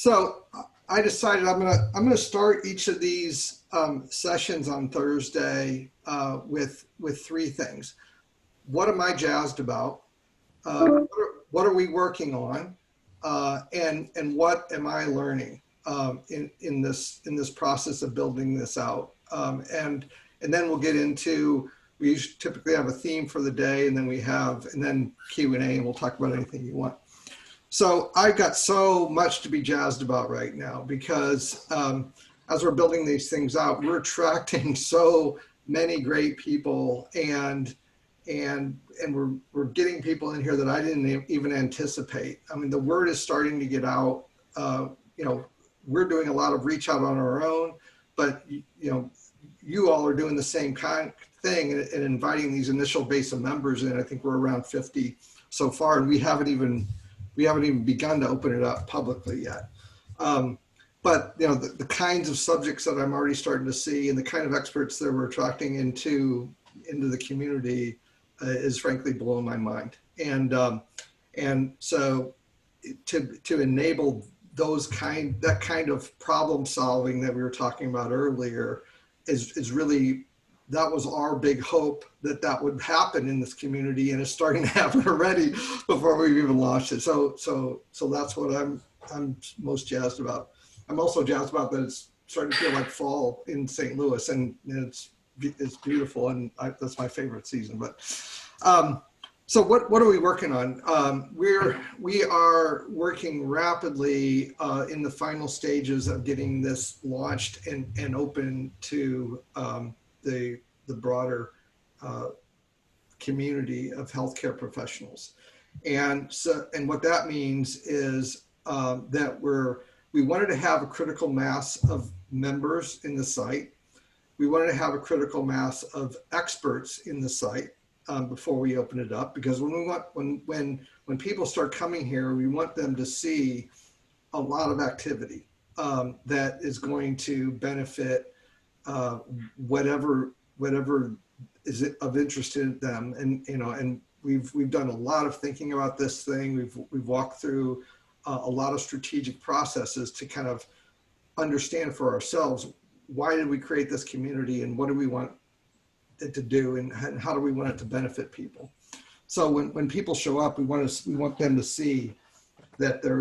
So I decided I'm gonna start each of these sessions on Thursday with three things. What am I jazzed about? What are we working on? And what am I learning in this process of building this out? And then we'll get into, we typically have a theme for the day, and then Q&A, and we'll talk about anything you want. So I've got so much to be jazzed about right now because as we're building these things out, we're attracting so many great people, and we're getting people in here that I didn't even anticipate. I mean, the word is starting to get out. We're doing a lot of reach out on our own, but you all are doing the same kind of thing and inviting these initial base of members in. I think we're around 50 so far, and we haven't even begun to open it up publicly yet. But the kinds of subjects that I'm already starting to see and the kind of experts that we're attracting into the community is frankly blowing my mind. And so to enable that kind of problem solving that we were talking about earlier is really, that was our big hope that would happen in this community, and it's starting to happen already before we've even launched it. So that's what I'm most jazzed about. I'm also jazzed about that it's starting to feel like fall in St. Louis, and it's beautiful, and that's my favorite season. But so what are we working on? We are working rapidly in the final stages of getting this launched and open to the broader community of healthcare professionals. And what that means is that we wanted to have a critical mass of members in the site. We wanted to have a critical mass of experts in the site before we open it up, because when people start coming here, we want them to see a lot of activity that is going to benefit whatever is of interest to them. And we've done a lot of thinking about this thing. We've walked through a lot of strategic processes to kind of understand for ourselves, why did we create this community, and what do we want it to do, and how do we want it to benefit people? So when people show up, we want them to see that there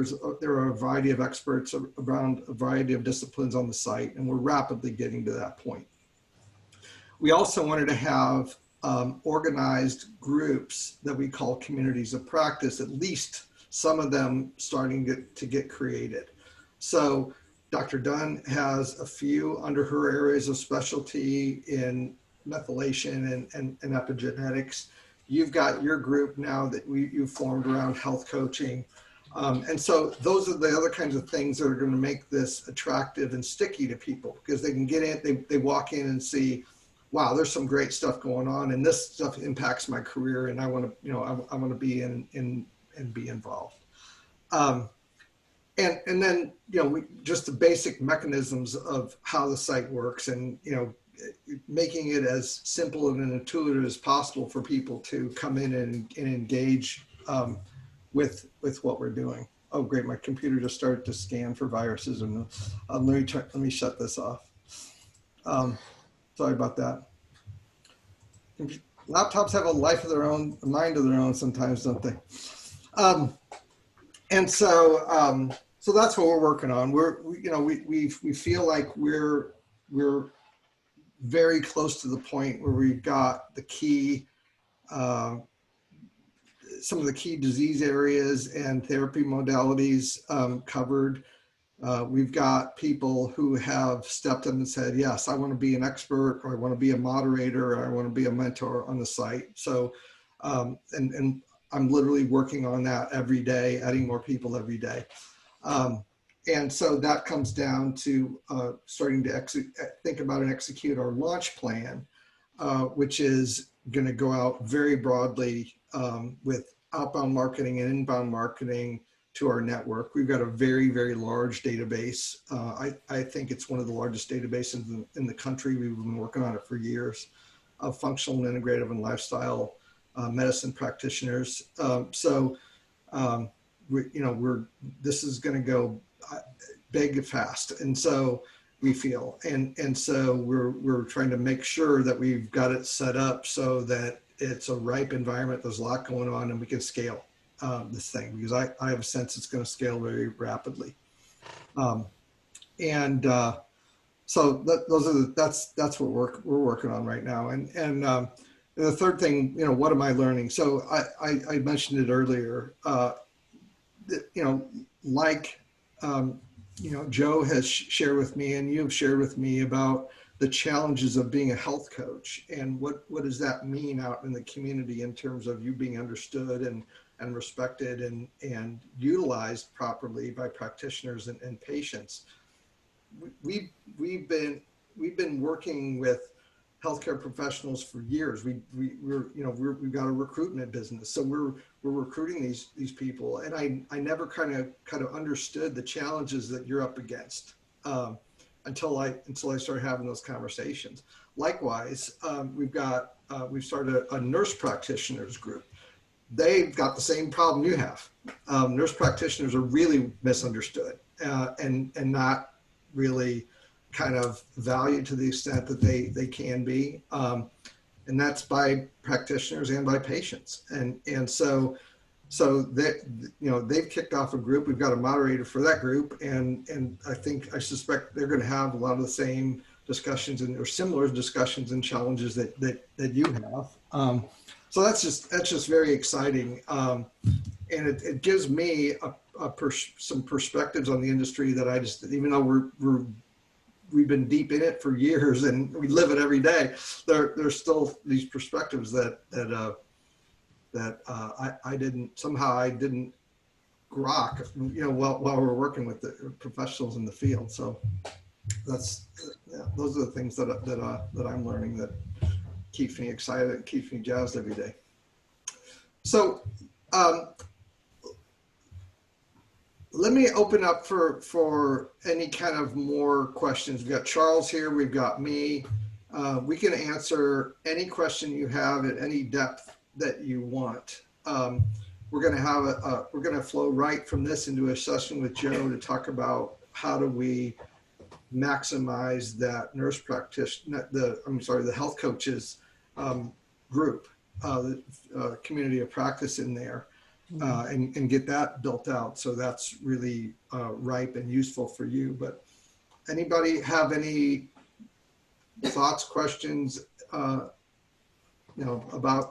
are a variety of experts around a variety of disciplines on the site, and we're rapidly getting to that point. We also wanted to have organized groups that we call communities of practice, at least some of them starting to get created. So Dr. Dunn has a few under her areas of specialty in methylation and epigenetics. You've got your group now that you've formed around health coaching. And so those are the other kinds of things that are going to make this attractive and sticky to people, because they can get in, they walk in and see, wow, there's some great stuff going on, and this stuff impacts my career, and I want to be in and be involved. And then just the basic mechanisms of how the site works, and making it as simple and intuitive as possible for people to come in and engage with what we're doing. Oh, great! My computer just started to scan for viruses, and let me shut this off. Sorry about that. Laptops have a life of their own, a mind of their own sometimes, don't they? And so that's what we're working on. We feel like we're very close to the point where we've got the key, some of the key disease areas and therapy modalities covered. We've got people who have stepped up and said, yes, I want to be an expert, or I want to be a moderator, or I want to be a mentor on the site. So, and I'm literally working on that every day, adding more people every day. And so that comes down to starting to think about and execute our launch plan, which is going to go out very broadly with outbound marketing and inbound marketing to our network. We've got a very, very large database. I think it's one of the largest databases in the country. We've been working on it for years, of functional, integrative, and lifestyle medicine practitioners. this is going to go big fast, and so we feel, and so we're trying to make sure that we've got it set up so that it's a ripe environment. There's a lot going on, and we can scale this thing, because I have a sense it's going to scale very rapidly. So that's what we're working on right now. And the third thing, what am I learning? So I mentioned it earlier. Joe has shared with me, and you've shared with me about the challenges of being a health coach, and what does that mean out in the community in terms of you being understood and respected and utilized properly by practitioners and patients. We've been working with healthcare professionals for years. We've got a recruitment business, so we're recruiting these people, and I never kind of understood the challenges that you're up against until I started having those conversations. Likewise, we've started a nurse practitioners group. They've got the same problem you have. Nurse practitioners are really misunderstood and not really kind of valued to the extent that they can be, and that's by practitioners and by patients. And so they've kicked off a group. We've got a moderator for that group, and I suspect they're going to have a lot of the same discussions or similar discussions and challenges that you have. So that's just very exciting, and it gives me some perspectives on the industry that I just, even though we've been deep in it for years and we live it every day, there's still these perspectives that I didn't grok, while we're working with the professionals in the field. So those are the things that I'm learning that keeps me excited, keeps me jazzed every day. So let me open up for any kind of more questions. We've got Charles here, we've got me. We can answer any question you have at any depth that you want. We're going to flow right from this into a session with Joe to talk about how do we maximize that nurse practitioner, the health coaches group, the community of practice in there, and get that built out. So that's really ripe and useful for you. But anybody have any thoughts, questions, about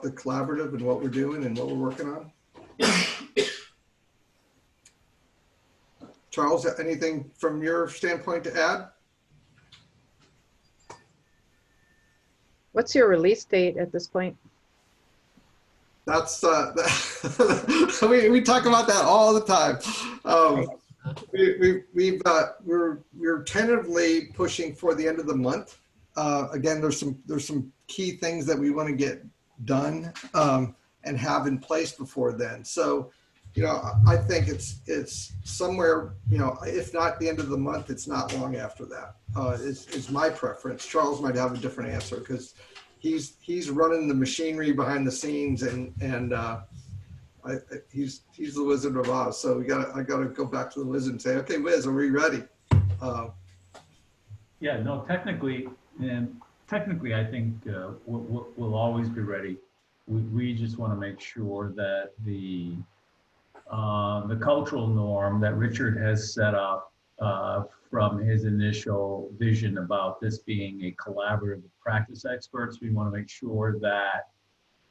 the collaborative and what we're doing and what we're working on? Charles, anything from your standpoint to add? What's your release date at this point? That's we talk about that all the time. We're tentatively pushing for the end of the month. Again, there's some key things that we want to get done and have in place before then. So, I think it's somewhere, if not the end of the month, it's not long after that. Is my preference. Charles might have a different answer because he's running the machinery behind the scenes, and he's the Wizard of Oz. So I gotta go back to the Wizard and say, okay, Wiz, are we ready? Yeah, no, technically, I think we'll always be ready. We just want to make sure that the cultural norm that Richard has set up from his initial vision about this being a collaborative practice experts, we want to make sure that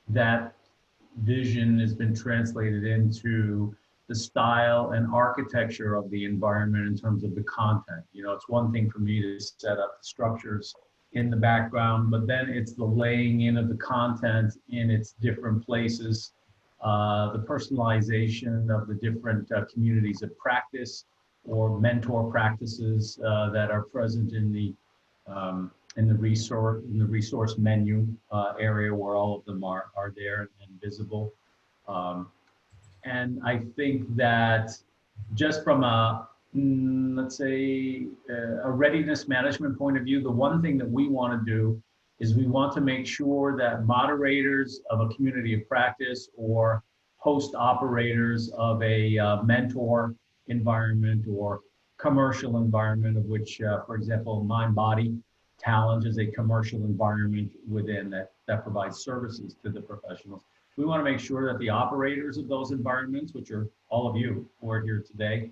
that vision has been translated into the style and architecture of the environment in terms of the content. It's one thing for me to set up the structures in the background, but then it's the laying in of the content in its different places, the personalization of the different communities of practice or mentor practices that are present in the resource menu area where all of them are there and visible. And I think that just from let's say a readiness management point of view, the one thing that we want to do is we want to make sure that moderators of a community of practice or host operators of a mentor environment or commercial environment, of which, for example, Mind Body Talent is a commercial environment within that provides services to the professionals. We want to make sure that the operators of those environments, which are all of you who are here today,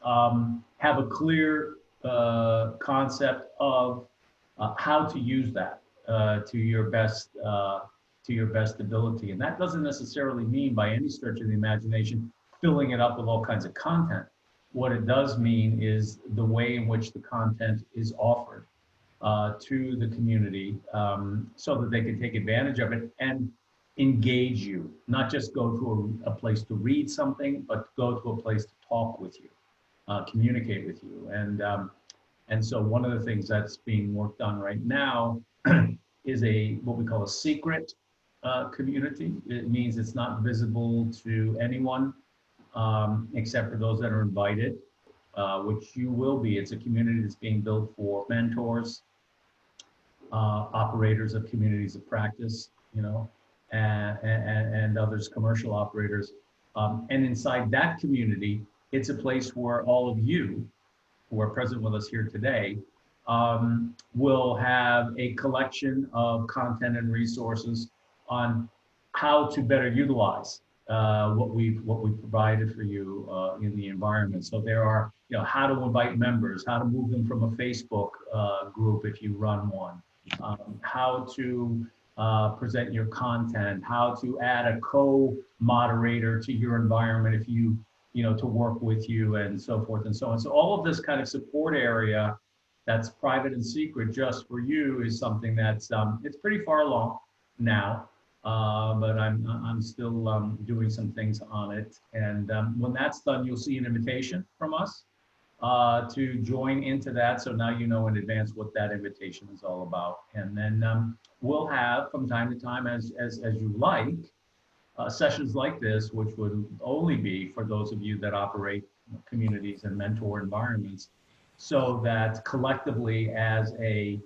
have a clear concept of how to use that to your best ability. And that doesn't necessarily mean, by any stretch of the imagination, filling it up with all kinds of content. What it does mean is the way in which the content is offered to the community, so that they can take advantage of it and engage you, not just go to a place to read something, but go to a place to talk with you, communicate with you. And so one of the things that's being worked on right now is what we call a secret community. It means it's not visible to anyone except for those that are invited, which you will be. It's a community that's being built for mentors, operators of communities of practice, and others, commercial operators. And inside that community, it's a place where all of you who are present with us here today will have a collection of content and resources on how to better utilize what we've provided for you in the environment. So there are, how to invite members, how to move them from a Facebook group if you run one, how to present your content, how to add a co-moderator to your environment if you, to work with you, and so forth and so on. So all of this kind of support area that's private and secret just for you is something that's, it's pretty far along now, but I'm still doing some things on it. And when that's done, you'll see an invitation from us to join into that. So now you know in advance what that invitation is all about. And then we'll have from time to time, as you like, sessions like this, which would only be for those of you that operate communities and mentor environments, so that collectively as a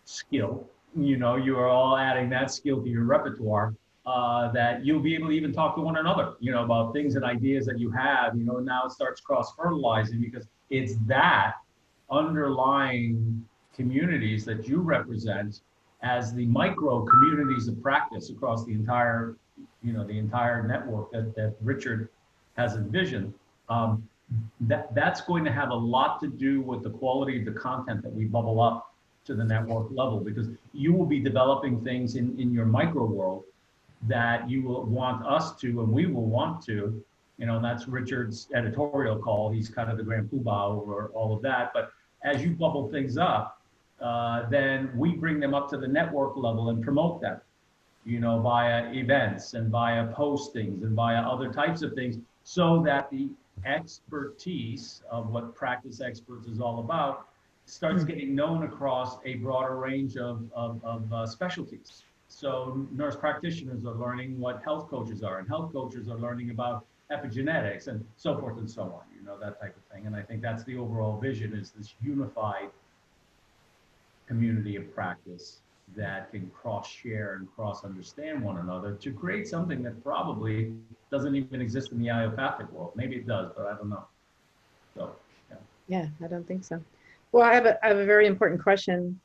skill, you are all adding that skill to your repertoire, that you'll be able to even talk to one another, about things and ideas that you have, now it starts cross-fertilizing, because it's that underlying communities that you represent as the micro communities of practice across the entire, the entire network that Richard has envisioned. That's going to have a lot to do with the quality of the content that we bubble up to the network level, because you will be developing things in your micro world that you will want us to, and we will want to, and that's Richard's editorial call. He's kind of the grand poobah over all of that. But as you bubble things up, then we bring them up to the network level and promote them, via events and via postings and via other types of things, so that the expertise of what Practice Experts is all about starts getting known across a broader range of specialties. So nurse practitioners are learning what health coaches are, and health coaches are learning about epigenetics, and so forth and so on, that type of thing. And I think that's the overall vision, is this unified community of practice that can cross-share and cross-understand one another to create something that probably doesn't even exist in the allopathic world. Maybe it does, but I don't know. So, yeah. Yeah, I don't think so. Well, I have a very important question.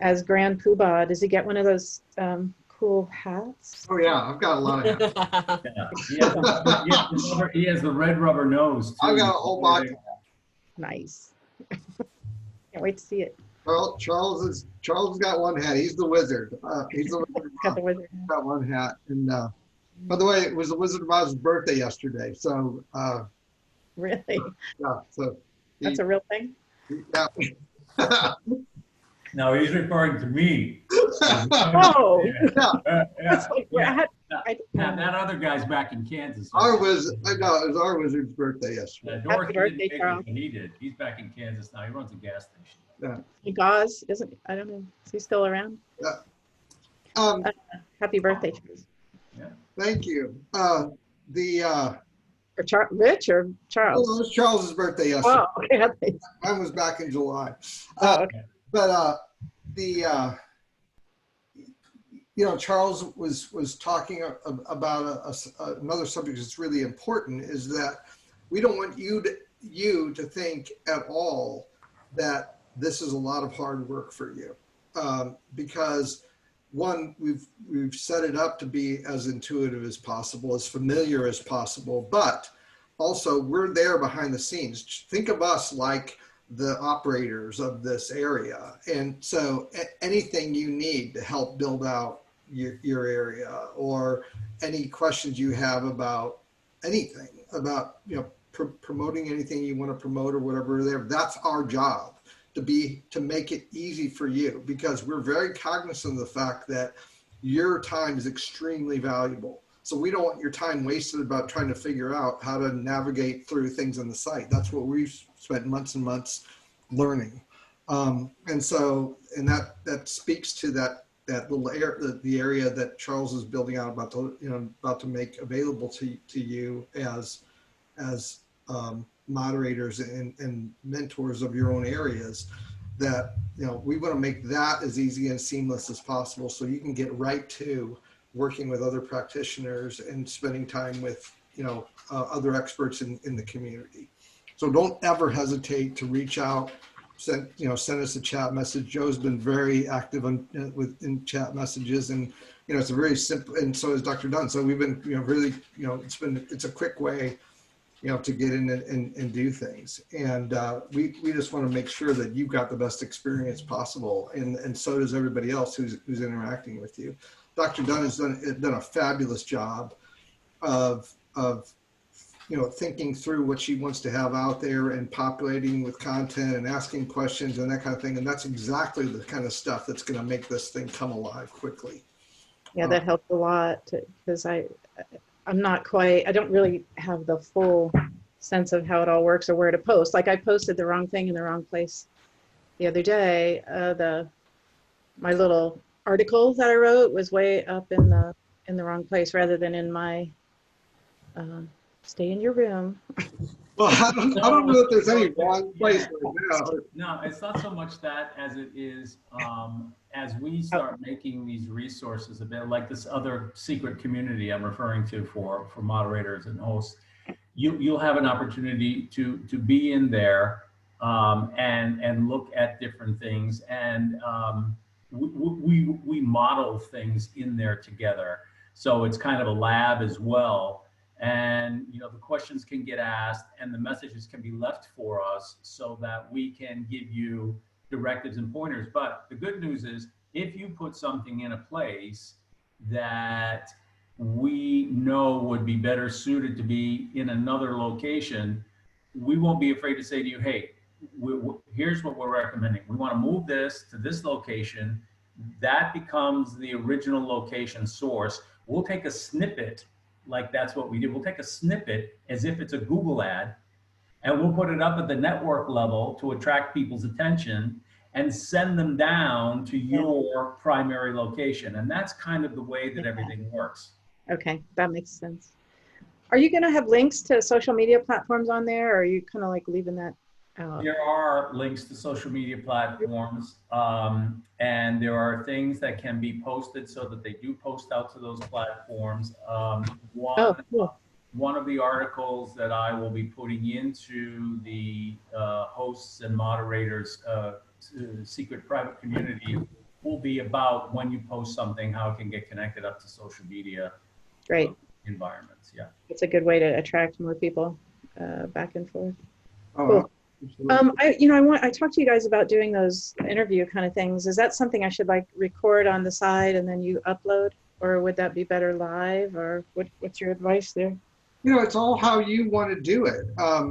As Grand Poobah, does he get one of those cool hats? Oh yeah, I've got a lot of hats. Yeah. He has the red rubber nose too. I've got a whole box. Nice. Can't wait to see it. Charles has got one hat. He's the wizard. He's the wizard. Got the wizard. Got one hat. And by the way, it was the Wizard of Oz's birthday yesterday. So Really? yeah. So That's a real thing? Yeah. No, he's referring to me. Oh, Yeah. that's like, That other guy's back in Kansas. I know, it was our wizard's birthday yesterday. Dorothy Happy didn't birthday, make it, Charles. but he did. He's back in Kansas now. He runs a gas station. Yeah. Gauze isn't, I don't know, is he still around? Yeah. Happy birthday, Charles. Yeah. Thank you. Or Rich or It Charles? was Charles's birthday yesterday. Oh, okay. Mine was back in July. Oh, okay. But Charles was talking about another subject that's really important, is that we don't want you to think at all that this is a lot of hard work for you, because one, we've set it up to be as intuitive as possible, as familiar as possible, but also we're there behind the scenes. Think of us like the operators of this area, and so anything you need to help build out your area, or any questions you have about anything, about promoting anything you want to promote or whatever, that's our job, to make it easy for you, because we're very cognizant of the fact that your time is extremely valuable. So we don't want your time wasted about trying to figure out how to navigate through things on the site. That's what we've spent months and months learning. And that speaks to that little area, the area that Charles is building out, about to make available to you as moderators and mentors of your own areas. That we want to make that as easy and seamless as possible, so you can get right to working with other practitioners and spending time with other experts in the community. So don't ever hesitate to reach out. Send us a chat message. Joe's been very active in chat messages, and it's a very simple, and so is Dr. Dunn. So we've been really it's a quick way to get in and do things, and we just want to make sure that you've got the best experience possible, and so does everybody else who's interacting with you. Dr. Dunn has done a fabulous job of thinking through what she wants to have out there and populating with content and asking questions and that kind of thing. And that's exactly the kind of stuff that's going to make this thing come alive quickly. Yeah, that helped a lot, because I don't really have the full sense of how it all works or where to post. Like, I posted the wrong thing in the wrong place the other day. My little article that I wrote was way up in the wrong place, rather than in my stay in your room. Well, I don't know if there's any wrong place right now. No, it's not so much that as it is, as we start making these resources a bit like this other secret community I'm referring to for moderators and hosts, you'll have an opportunity to be in there and look at different things, and we model things in there together. So it's kind of a lab as well. And the questions can get asked and the messages can be left for us, so that we can give you directives and pointers. But the good news is, if you put something in a place that we know would be better suited to be in another location, we won't be afraid to say to you, hey, here's what we're recommending. We want to move this to this location. That becomes the original location source. We'll take a snippet, like that's what we do. We'll take a snippet as if it's a Google ad, and we'll put it up at the network level to attract people's attention and send them down to your primary location. And that's kind of the way that everything works. Okay, that makes sense. Are you going to have links to social media platforms on there, or are you kind of like leaving that out? There are links to social media platforms, and there are things that can be posted so that they do post out to those platforms. One of the articles that I will be putting into the hosts and moderators secret private community will be about when you post something, how it can get connected up to social media. Great. Environments. Yeah. It's a good way to attract more people back and forth. Oh, cool. I talked to you guys about doing those interview kind of things. Is that something I should like record on the side and then you upload, or would that be better live, or what's your advice there? It's all how you want to do it. I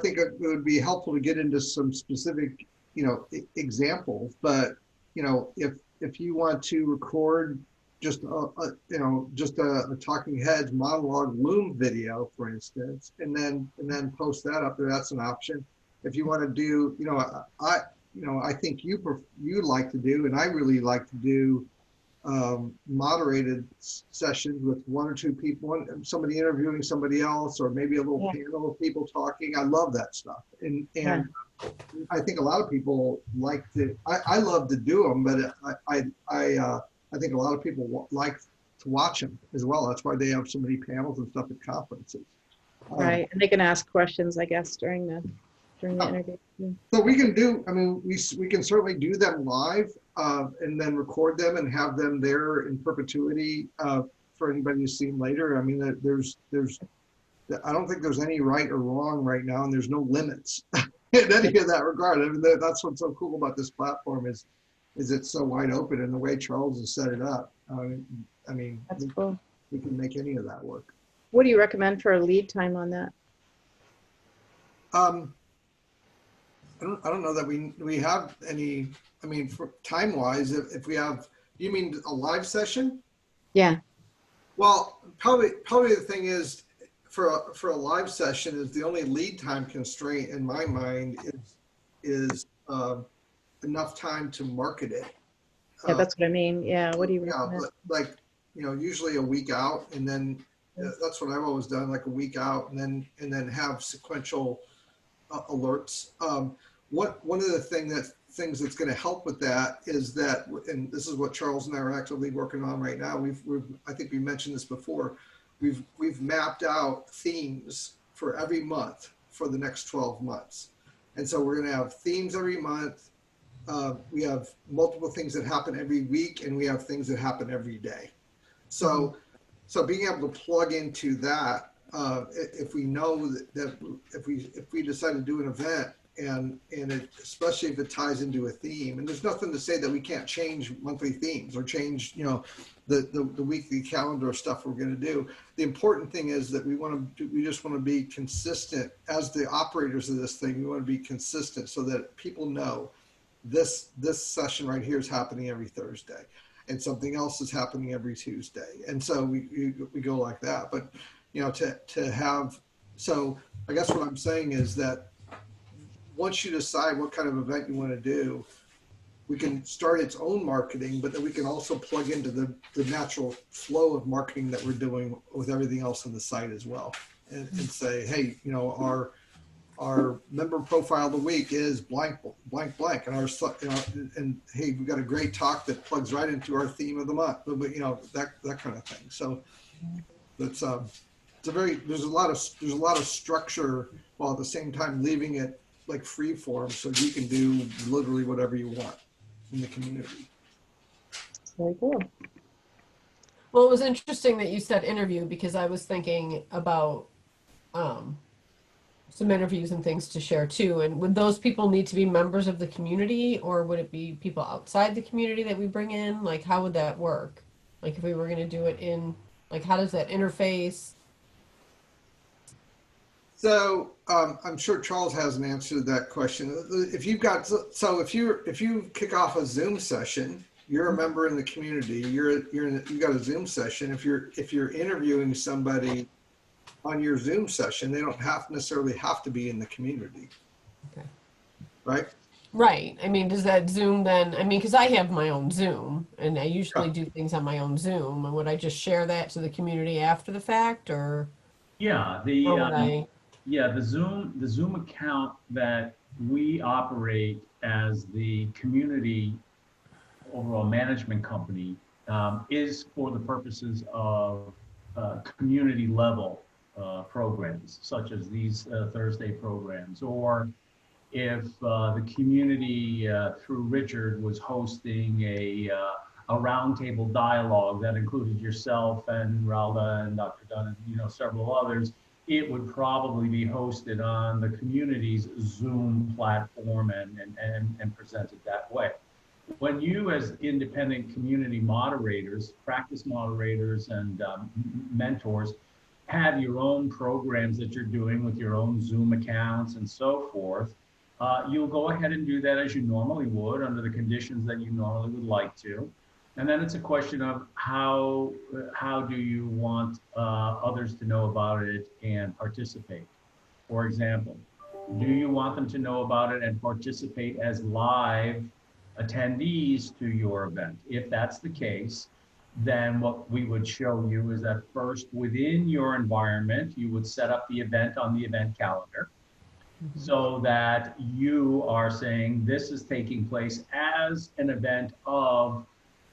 think it would be helpful to get into some specific, examples, but, if you want to record just a talking heads monologue Loom video, for instance, and then post that up there, that's an option. If you want to do, I think you like to do, and I really like to do moderated sessions with one or two people, somebody interviewing somebody else, or maybe a little Yeah. panel of people talking. I love that stuff. Yeah. I think a lot of people like to, I love to do them, but I think a lot of people like to watch them as well. That's why they have so many panels and stuff at conferences. Right. And they can ask questions, I guess, during the interview. Yeah. So we can do, I mean, we can certainly do them live and then record them and have them there in perpetuity for anybody to see them later. I mean, I don't think there's any right or wrong right now, and there's no limits in any of that regard. I mean, that's what's so cool about this platform is it's so wide open, and the way Charles has set it up. I mean, That's cool. we can make any of that work. What do you recommend for a lead time on that? I don't know that we have any. I mean, for time wise, if we have, you mean a live session? Yeah. Well, probably the thing is for a live session is the only lead time constraint in my mind is enough time to market it. Yeah, that's what I mean. Yeah. What do you recommend? Like, usually a week out, and then that's what I've always done, like a week out, and then have sequential alerts. One of the things that's going to help with that is that, and this is what Charles and I are actively working on right now. I think we mentioned this before. We've mapped out themes for every month for the next 12 months, and so we're going to have themes every month. We have multiple things that happen every week, and we have things that happen every day. So being able to plug into that, if we know that if we decide to do an event and especially if it ties into a theme, and there's nothing to say that we can't change monthly themes or change the weekly calendar of stuff we're going to do. The important thing is that we just want to be consistent as the operators of this thing. We want to be consistent so that people know this session right here is happening every Thursday, and something else is happening every Tuesday, and so we go like that. But to have, so I guess what I'm saying is that once you decide what kind of event you want to do, we can start its own marketing, but then we can also plug into the natural flow of marketing that we're doing with everything else on the site as well, and say, hey, our member profile of the week is blank, blank, blank, and and hey, we've got a great talk that plugs right into our theme of the month, but that kind of thing. So that's there's a lot of structure while at the same time leaving it like free form, so you can do literally whatever you want in the community. Very cool. Well, it was interesting that you said interview, because I was thinking about some interviews and things to share too. And would those people need to be members of the community, or would it be people outside the community that we bring in? Like, how would that work? Like, if we were going to do it in, like, how does that interface? So I'm sure Charles has an answer to that question. If you've got, so if you kick off a Zoom session, you're a member in the community. You've got a Zoom session. If you're interviewing somebody on your Zoom session, they don't necessarily have to be in the community. Okay. Right? Right. I mean, does that Zoom then, I mean, because I have my own Zoom and I usually do things on my own Zoom, and would I just share that to the community after the fact, or? Yeah, the Zoom account that we operate as the community overall management company is for the purposes of community level programs, such as these Thursday programs, or if the community through Richard was hosting a roundtable dialogue that included yourself and Ralda and Dr. Dunn and several others, it would probably be hosted on the community's Zoom platform and presented that way. When you, as independent community moderators, practice moderators, and mentors, have your own programs that you're doing with your own Zoom accounts and so forth, you'll go ahead and do that as you normally would under the conditions that you normally would like to. And then it's a question of how do you want others to know about it and participate? For example, do you want them to know about it and participate as live attendees to your event? If that's the case, then what we would show you is that first within your environment, you would set up the event on the event calendar so that you are saying this is taking place as an event of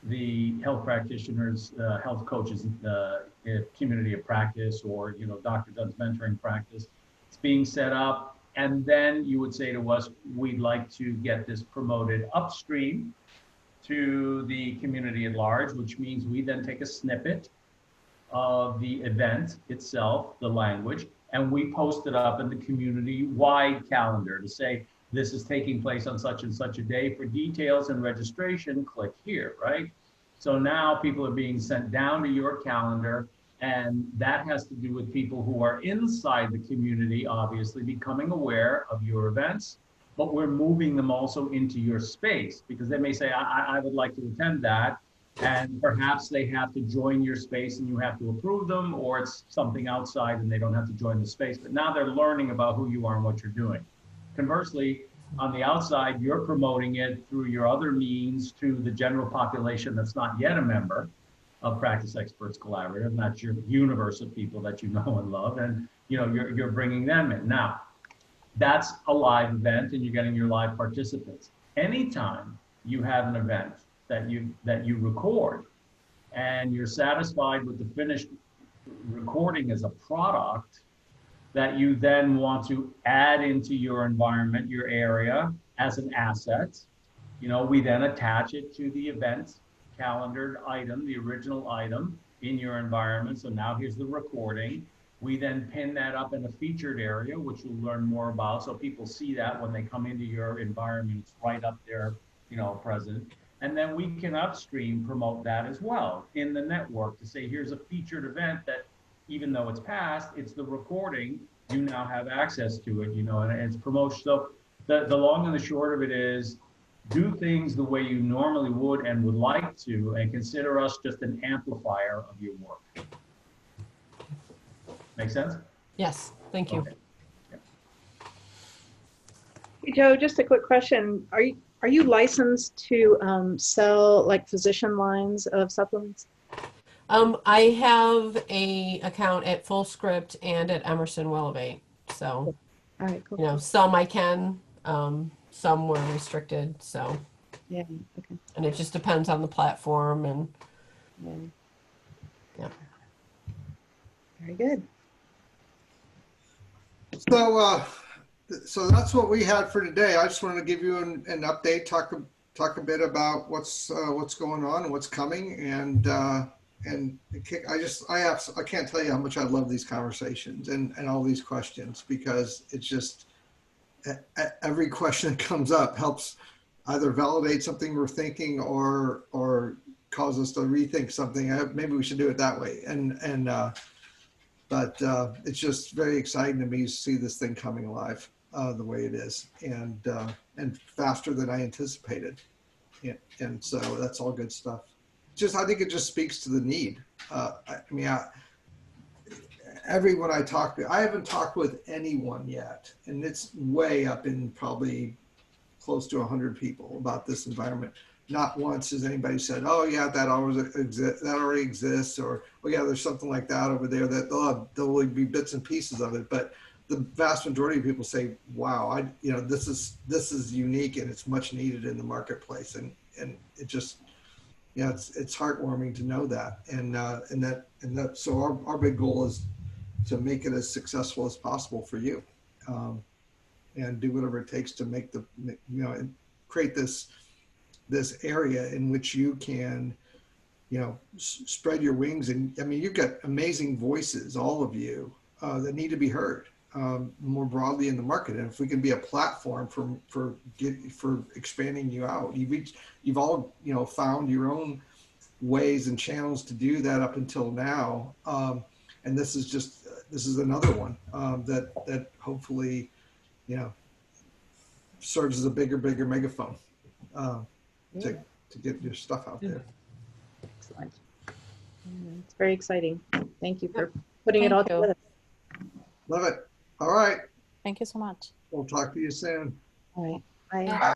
the health practitioners, health coaches, community of practice, or Dr. Dunn's mentoring practice. It's being set up, and then you would say to us, we'd like to get this promoted upstream to the community at large, which means we then take a snippet of the event itself, the language, and we post it up in the community-wide calendar to say, this is taking place on such and such a day. For details and registration, click here, right? So now people are being sent down to your calendar, and that has to do with people who are inside the community, obviously becoming aware of your events, but we're moving them also into your space, because they may say, I would like to attend that, and perhaps they have to join your space and you have to approve them, or it's something outside and they don't have to join the space, but now they're learning about who you are and what you're doing. Conversely, on the outside, you're promoting it through your other means to the general population that's not yet a member of Practice Experts Collaborative, and that's your universe of people that you know and love, and you're bringing them in. Now, that's a live event, and you're getting your live participants. Anytime you have an event that you record, and you're satisfied with the finished recording as a product that you then want to add into your environment, your area, as an asset, we then attach it to the event calendared item, the original item in your environment. So now here's the recording. We then pin that up in a featured area, which you'll learn more about. So people see that when they come into your environment, it's right up there, present. And then we can upstream promote that as well in the network to say, here's a featured event that, even though it's past, it's the recording, you now have access to it, and it's promotion. So the long and the short of it is, do things the way you normally would and would like to, and consider us just an amplifier of your work. Make sense? Yes, thank you. Okay. Hey, Joe, just a quick question. Are you licensed to sell like physician lines of supplements? I have a account at Fullscript and at Emerson Willowbait. So, All right, cool. some I can, some were restricted. So, Yeah, okay. and it just depends on the platform and Yeah. Very good. So that's what we had for today. I just wanted to give you an update, talk a bit about what's going on and what's coming, and I can't tell you how much I love these conversations and all these questions, because it's just every question that comes up helps either validate something we're thinking or cause us to rethink something. Maybe we should do it that way. But it's just very exciting to me to see this thing coming alive the way it is, and faster than I anticipated. And so that's all good stuff. I think it just speaks to the need. Everyone I talk to, I haven't talked with anyone yet, and it's way up in probably close to 100 people about this environment. Not once has anybody said, "Oh yeah, that already exists," or "Oh yeah, there's something like that over there." That there'll be bits and pieces of it, but the vast majority of people say, "Wow, this is unique and it's much needed in the marketplace," and it just, it's heartwarming to know that, and that. So our big goal is to make it as successful as possible for you, and do whatever it takes to make and create this area in which you can, spread your wings. And you've got amazing voices, all of you, that need to be heard more broadly in the market. And if we can be a platform for expanding you out, you've all, found your own ways and channels to do that up until now. And this is another one that hopefully, serves as a bigger megaphone. To get your stuff out there. Excellent. It's very exciting. Thank you for putting it all together. Love it. All right. Thank you so much. We'll talk to you soon. All right. Bye.